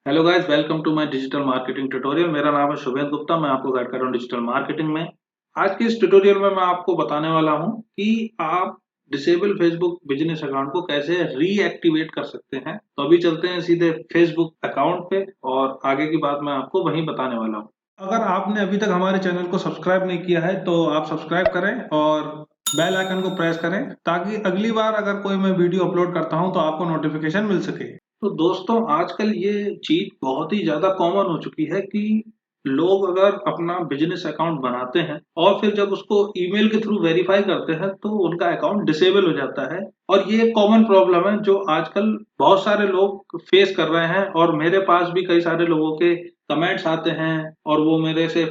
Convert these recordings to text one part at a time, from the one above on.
Hello guys, welcome to my digital marketing tutorial. मेरा नाम है शुभेंद्र गुप्ता। मैं आपको गाइड कर रहा हूँ डिजिटल मार्केटिंग में। आज के इस ट्यूटोरियल में मैं आपको बताने वाला हूँ कि आप डिसेबल फेसबुक बिजनेस अकाउंट को कैसे रीएक्टिवेट कर सकते हैं। तो अभी चलते हैं सीधे फेसबुक अकाउंट पे और आगे की बात मैं आपको वहीं बताने वाला हूँ। अगर आपने अभी तक हमारे चैनल को सब्सक्राइब नहीं किया है तो आप सब्सक्राइब करें और बेल आइकन को प्रेस करें ताकि अगली बार अगर कोई मैं वीडियो अपलोड करता हूं तो आपको नोटिफिकेशन मिल सके। तो दोस्तों, आजकल ये चीज बहुत ही ज्यादा कॉमन हो चुकी है कि लोग अगर अपना बिजनेस अकाउंट बनाते हैं और फिर जब उसको ईमेल के थ्रू वेरीफाई करते हैं तो उनका अकाउंट डिसेबल हो जाता है। और ये एक कॉमन प्रॉब्लम है जो आजकल बहुत सारे लोग फेस कर रहे हैं और मेरे पास भी कई सारे लोगों के कमेंट्स आते हैं और वो मेरे से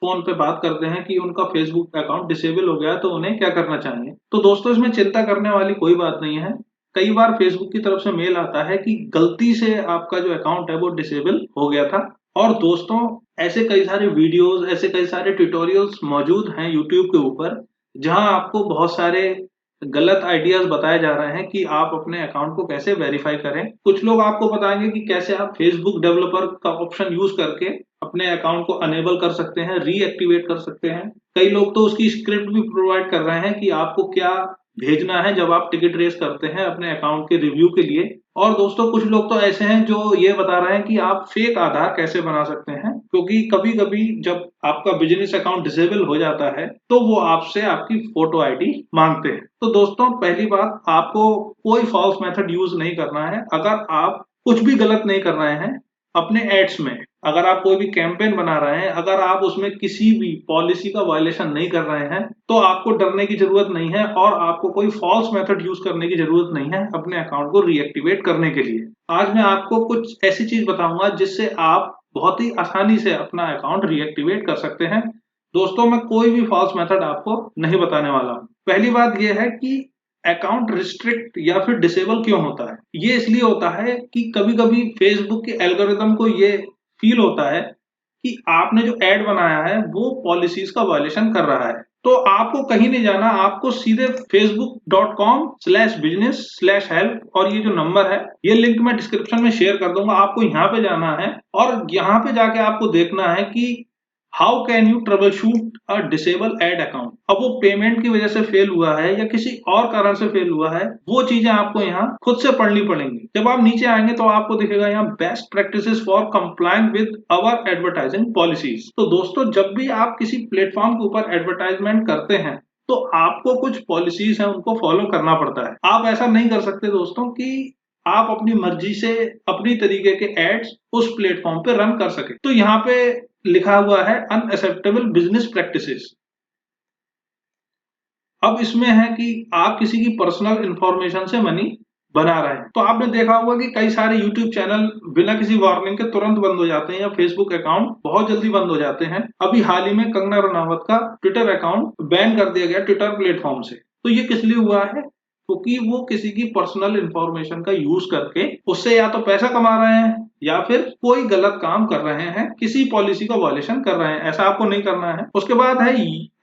फोन पे बात करते हैं कि उनका फेसबुक अकाउंट डिसेबल हो गया तो उन्हें क्या करना चाहिए। तो दोस्तों, इसमें चिंता करने वाली कोई बात नहीं है। कई बार फेसबुक की तरफ से मेल आता है कि गलती से आपका जो अकाउंट है वो डिसेबल हो गया था। और दोस्तों, ऐसे कई सारे वीडियोस, ऐसे कई सारे ट्यूटोरियल्स मौजूद हैं यूट्यूब के ऊपर जहां आपको बहुत सारे गलत आइडियाज बताए जा रहे हैं कि आप अपने अकाउंट को कैसे वेरीफाई करें। कुछ लोग आपको बताएंगे कि कैसे आप फेसबुक डेवलपर का ऑप्शन यूज करके अपने अकाउंट को अनेबल कर सकते हैं, रीएक्टिवेट कर सकते हैं। कई लोग तो उसकी स्क्रिप्ट भी प्रोवाइड कर रहे हैं कि आपको क्या भेजना है जब आप टिकट रेस करते हैं अपने अकाउंट के रिव्यू के लिए। और दोस्तों, कुछ लोग तो ऐसे हैं जो ये बता रहे हैं कि आप फेक आधार कैसे बना सकते हैं, क्योंकि कभी कभी जब आपका बिजनेस अकाउंट डिसेबल हो जाता है तो वो आपसे आपकी फोटो आईडी मांगते हैं। तो दोस्तों, पहली बात, आपको कोई फॉल्स मेथड यूज नहीं करना है। अगर आप कुछ भी गलत नहीं कर रहे हैं अपने एड्स में, अगर आप कोई भी कैंपेन बना रहे हैं, अगर आप उसमें किसी भी पॉलिसी का वायलेशन नहीं कर रहे हैं तो आपको डरने की जरूरत नहीं है और आपको कोई फॉल्स मेथड यूज करने की जरूरत नहीं है अपने अकाउंट को रीएक्टिवेट करने के लिए। आज मैं आपको कुछ ऐसी चीज बताऊंगा जिससे आप बहुत ही आसानी से अपना अकाउंट रीएक्टिवेट कर सकते हैं। दोस्तों, मैं कोई भी फॉल्स मेथड आपको नहीं बताने वाला हूं। पहली बात यह है कि अकाउंट रिस्ट्रिक्ट या फिर डिसेबल क्यों होता है। ये इसलिए होता है कि कभी कभी फेसबुक के एल्गोरिदम को ये फील होता है कि आपने जो एड बनाया है वो पॉलिसीज का वायलेशन कर रहा है। तो आपको कहीं नहीं जाना, आपको सीधे facebook.com/business/help और ये जो नंबर है, ये लिंक मैं डिस्क्रिप्शन में शेयर कर दूंगा। आपको यहाँ पे जाना है और यहाँ पे जाके आपको देखना है कि how can you trouble shoot a disable ad account. अब वो पेमेंट की वजह से फेल हुआ है या किसी और कारण से फेल हुआ है, वो चीजें आपको यहाँ खुद से पढ़नी पड़ेंगी। जब आप नीचे आएंगे तो आपको दिखेगा यहाँ best practices for complying with our advertising policies. तो दोस्तों, जब भी आप किसी प्लेटफॉर्म के ऊपर एडवर्टाइजमेंट करते हैं तो आपको कुछ पॉलिसीज हैं उनको फॉलो करना पड़ता है। आप ऐसा नहीं कर सकते दोस्तों कि आप अपनी मर्जी से अपनी तरीके के एड्स उस प्लेटफॉर्म पे रन कर सके। तो यहाँ पे लिखा हुआ है अनएक्सेप्टेबल बिजनेस प्रैक्टिसेस। अब इसमें है कि आप किसी की पर्सनल इंफॉर्मेशन से मनी बना रहे हैं। तो आपने देखा होगा कि कई सारे यूट्यूब चैनल बिना किसी वार्निंग के तुरंत बंद हो जाते हैं या फेसबुक अकाउंट बहुत जल्दी बंद हो जाते हैं। अभी हाल ही में कंगना रनावत का ट्विटर अकाउंट बैन कर दिया गया ट्विटर प्लेटफॉर्म से। तो ये किस लिए हुआ है? क्योंकि वो किसी की पर्सनल इंफॉर्मेशन का यूज करके उससे या तो पैसा कमा रहे हैं या फिर कोई गलत काम कर रहे हैं, किसी पॉलिसी का वायलेशन कर रहे हैं। ऐसा आपको नहीं करना है। उसके बाद है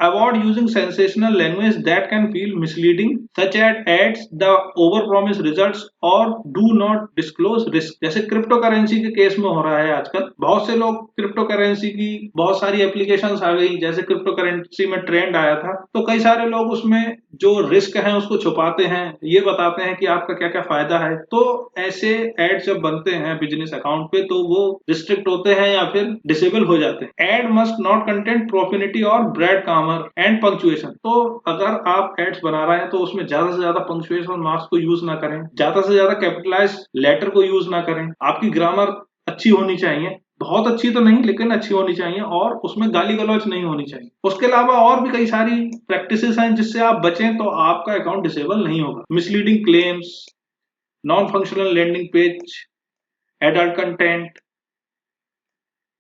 avoid using sensational language that can feel misleading such ads the over promise results और डू नॉट डिस्क्लोज रिस्क। जैसे क्रिप्टो करेंसी के केस में हो रहा है आजकल। बहुत से लोग क्रिप्टो करेंसी की बहुत सारी एप्लीकेशंस आ गई, जैसे क्रिप्टो करेंसी में ट्रेंड आया था तो कई सारे लोग उसमें जो रिस्क है उसको छुपाते हैं, ये बताते हैं कि आपका क्या क्या फायदा है। तो ऐसे एड जब बनते हैं बिजनेस अकाउंट पे तो वो रिस्ट्रिक्ट होते हैं या फिर डिसेबल हो जाते हैं। एड मस्ट नॉट कंटेंट प्रोफिनिटी और ब्रेड कामर एंड पंक्चुएशन। तो अगर आप एड्स बना रहे हैं तो उसमें ज्यादा से ज्यादा पंक्चुएशन मार्क्स को यूज ना करें, ज्यादा से ज्यादा कैपिटलाइज लेटर को यूज ना करें। आपकी ग्रामर अच्छी होनी चाहिए, बहुत अच्छी तो नहीं लेकिन अच्छी होनी चाहिए, और उसमें गाली गलौज नहीं होनी चाहिए। उसके अलावा और भी कई सारी प्रैक्टिसेस हैं जिससे आप बचें तो आपका अकाउंट डिसेबल नहीं होगा। Misleading claims, non functional landing page, adult content.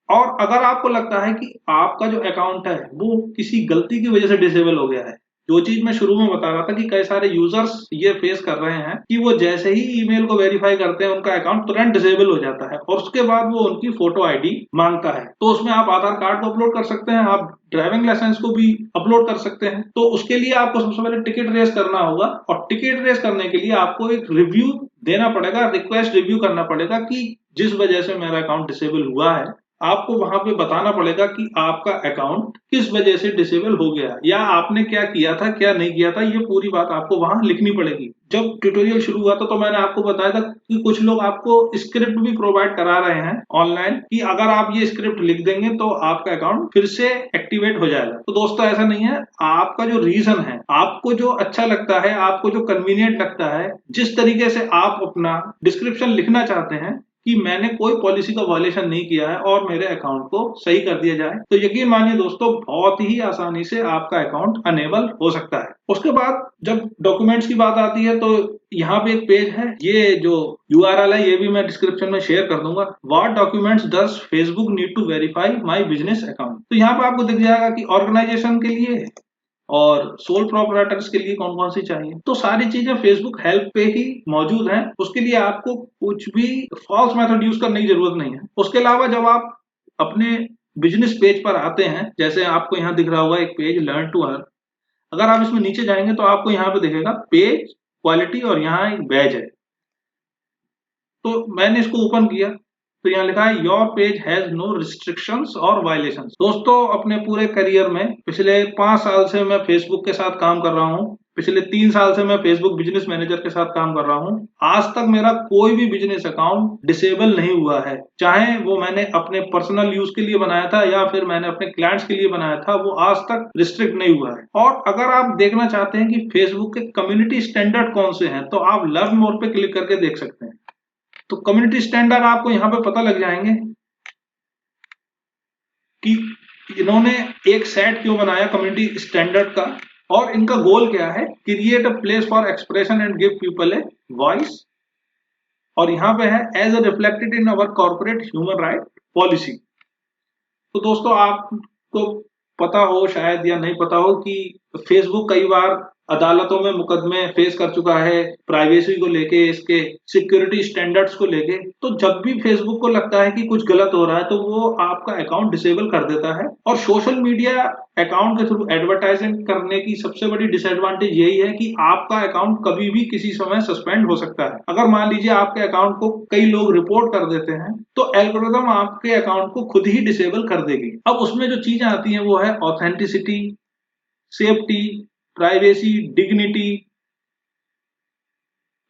और अगर आपको लगता है कि आपका जो अकाउंट है वो किसी गलती की वजह से डिसेबल हो गया है, जो चीज मैं शुरू में बता रहा था कि कई सारे यूजर्स ये फेस कर रहे हैं कि वो जैसे ही ईमेल को वेरीफाई करते हैं उनका अकाउंट तुरंत डिसेबल हो जाता है और उसके बाद वो उनकी फोटो आईडी मांगता है। तो उसमें आप आधार कार्ड को अपलोड कर सकते हैं, आप ड्राइविंग लाइसेंस को भी अपलोड कर सकते हैं। तो उसके लिए आपको सबसे पहले टिकट रेस करना होगा और टिकट रेस करने के लिए आपको एक रिव्यू देना पड़ेगा, रिक्वेस्ट रिव्यू करना पड़ेगा कि जिस वजह से मेरा अकाउंट डिसेबल हुआ है, आपको वहां पे बताना पड़ेगा कि आपका अकाउंट किस वजह से डिसेबल हो गया या आपने क्या किया था, क्या नहीं किया था, ये पूरी बात आपको वहां लिखनी पड़ेगी। जब ट्यूटोरियल शुरू हुआ था तो मैंने आपको बताया था कि कुछ लोग आपको स्क्रिप्ट भी प्रोवाइड करा रहे हैं ऑनलाइन कि अगर आप ये स्क्रिप्ट लिख देंगे तो आपका अकाउंट फिर से एक्टिवेट हो जाएगा। तो दोस्तों ऐसा नहीं है, आपका जो रीजन है, आपको जो अच्छा लगता है, आपको जो कन्वीनियंट लगता है, जिस तरीके से आप अपना डिस्क्रिप्शन लिखना चाहते हैं कि मैंने कोई पॉलिसी का वायलेशन नहीं किया है और मेरे अकाउंट को सही कर दिया जाए, तो यकीन मानिए दोस्तों बहुत ही आसानी से आपका अकाउंट अनेबल हो सकता है। उसके बाद जब डॉक्यूमेंट्स की बात आती है तो यहाँ पे एक पेज है, ये जो URL है ये भी मैं डिस्क्रिप्शन में शेयर कर दूंगा। What documents does Facebook need to verify my business account. तो यहाँ पे आपको दिख जाएगा कि ऑर्गेनाइजेशन के लिए और सोल प्रोप्राइटर्स के लिए कौन कौन सी चाहिए। तो सारी चीजें फेसबुक हेल्प पे ही मौजूद हैं, उसके लिए आपको कुछ भी फॉल्स मेथड यूज करने की जरूरत नहीं है। उसके अलावा जब आप अपने बिजनेस पेज पर आते हैं, जैसे आपको यहाँ दिख रहा होगा एक पेज लर्न टू अर्न, अगर आप इसमें नीचे जाएंगे तो आपको यहाँ पे दिखेगा पेज क्वालिटी और यहाँ एक बैज है। तो मैंने इसको ओपन किया तो यहाँ लिखा है your page has no restrictions और वायलेशंस। दोस्तों अपने पूरे करियर में पिछले 5 साल से मैं फेसबुक के साथ काम कर रहा हूँ, पिछले 3 साल से मैं फेसबुक बिजनेस मैनेजर के साथ काम कर रहा हूँ। आज तक मेरा कोई भी बिजनेस अकाउंट डिसेबल नहीं हुआ है, चाहे वो मैंने अपने पर्सनल यूज के लिए बनाया था या फिर मैंने अपने क्लाइंट्स के लिए बनाया था, वो आज तक रिस्ट्रिक्ट नहीं हुआ है। और अगर आप देखना चाहते हैं कि फेसबुक के कम्युनिटी स्टैंडर्ड कौन से हैं तो आप लर्न मोर पे क्लिक करके देख सकते हैं। तो कम्युनिटी स्टैंडर्ड आपको यहाँ पे पता लग जाएंगे कि इन्होंने एक सेट क्यों बनाया कम्युनिटी स्टैंडर्ड का और इनका गोल क्या है, create a place for expression and give people a voice. और यहाँ पे है as a reflected in our corporate human right policy. तो दोस्तों आपको पता हो शायद या नहीं पता हो कि फेसबुक कई बार अदालतों में मुकदमे फेस कर चुका है प्राइवेसी को लेके, इसके सिक्योरिटी स्टैंडर्ड्स को लेके। तो जब भी फेसबुक को लगता है कि कुछ गलत हो रहा है तो वो आपका अकाउंट डिसेबल कर देता है। और सोशल मीडिया अकाउंट के थ्रू एडवर्टाइजिंग करने की सबसे बड़ी डिसएडवांटेज यही है कि आपका अकाउंट कभी भी किसी समय सस्पेंड हो सकता है। अगर मान लीजिए आपके अकाउंट को कई लोग रिपोर्ट कर देते हैं तो एल्गोरिदम आपके अकाउंट को खुद ही डिसेबल कर देगी। अब उसमें जो चीजें आती हैं वो है ऑथेंटिसिटी, सेफ्टी, प्राइवेसी, डिग्निटी।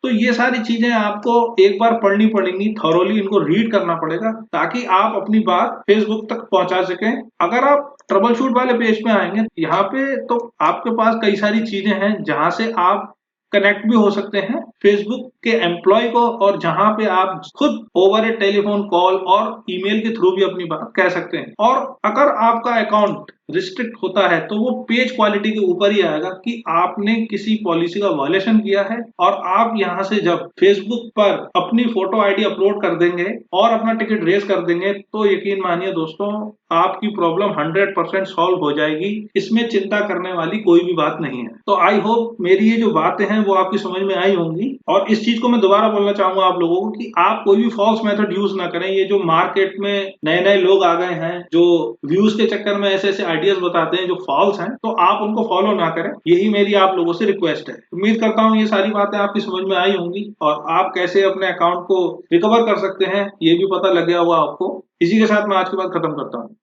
तो ये सारी चीजें आपको एक बार पढ़नी पड़ेंगी, थॉरोली इनको रीड करना पड़ेगा ताकि आप अपनी बात फेसबुक तक पहुंचा सकें। अगर आप ट्रबल शूट वाले पेज पे आएंगे यहाँ पे तो आपके पास कई सारी चीजें हैं जहां से आप कनेक्ट भी हो सकते हैं फेसबुक के एम्प्लॉय को, और जहां पे आप खुद ओवर ए टेलीफोन कॉल और ईमेल के थ्रू भी अपनी बात कह सकते हैं। और अगर आपका अकाउंट रिस्ट्रिक्ट होता है तो वो पेज क्वालिटी के ऊपर ही आएगा कि आपने किसी पॉलिसी का वायलेशन किया है। और आप यहाँ से जब फेसबुक पर अपनी फोटो आईडी अपलोड कर देंगे और अपना टिकट रेज कर देंगे तो यकीन मानिए दोस्तों आपकी प्रॉब्लम 100% सॉल्व हो जाएगी। इसमें चिंता करने वाली कोई भी बात नहीं है। तो आई होप मेरी ये जो बातें हैं वो आपकी समझ में आई होंगी। और इस चीज को मैं दोबारा बोलना चाहूंगा आप लोगों को कि आप कोई भी फॉल्स मेथड यूज ना करें। ये जो मार्केट में नए नए लोग आ गए हैं जो व्यूज के चक्कर में ऐसे ऐसे आइडियाज बताते हैं जो फॉल्स हैं, तो आप उनको फॉलो ना करें, यही मेरी आप लोगों से रिक्वेस्ट है। उम्मीद करता हूँ ये सारी बातें आपकी समझ में आई होंगी और आप कैसे अपने अकाउंट को रिकवर कर सकते हैं ये भी पता लग गया होगा आपको। इसी के साथ मैं आज की बात खत्म करता हूँ।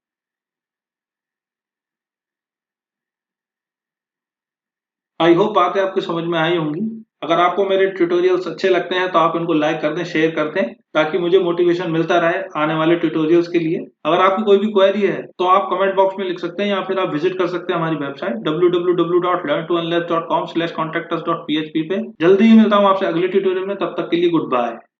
आई होप बातें आपको समझ में आई होंगी। अगर आपको मेरे ट्यूटोरियल्स अच्छे लगते हैं तो आप इनको लाइक कर दें, शेयर कर दें, ताकि मुझे मोटिवेशन मिलता रहे आने वाले ट्यूटोरियल्स के लिए। अगर आपकी कोई भी क्वेरी है तो आप कमेंट बॉक्स में लिख सकते हैं या फिर आप विजिट कर सकते हैं हमारी वेबसाइट www.learntounless.com/contactus.php पे। जल्दी ही मिलता हूँ आपसे अगले ट्यूटोरियल में, तब तक के लिए गुड बाय।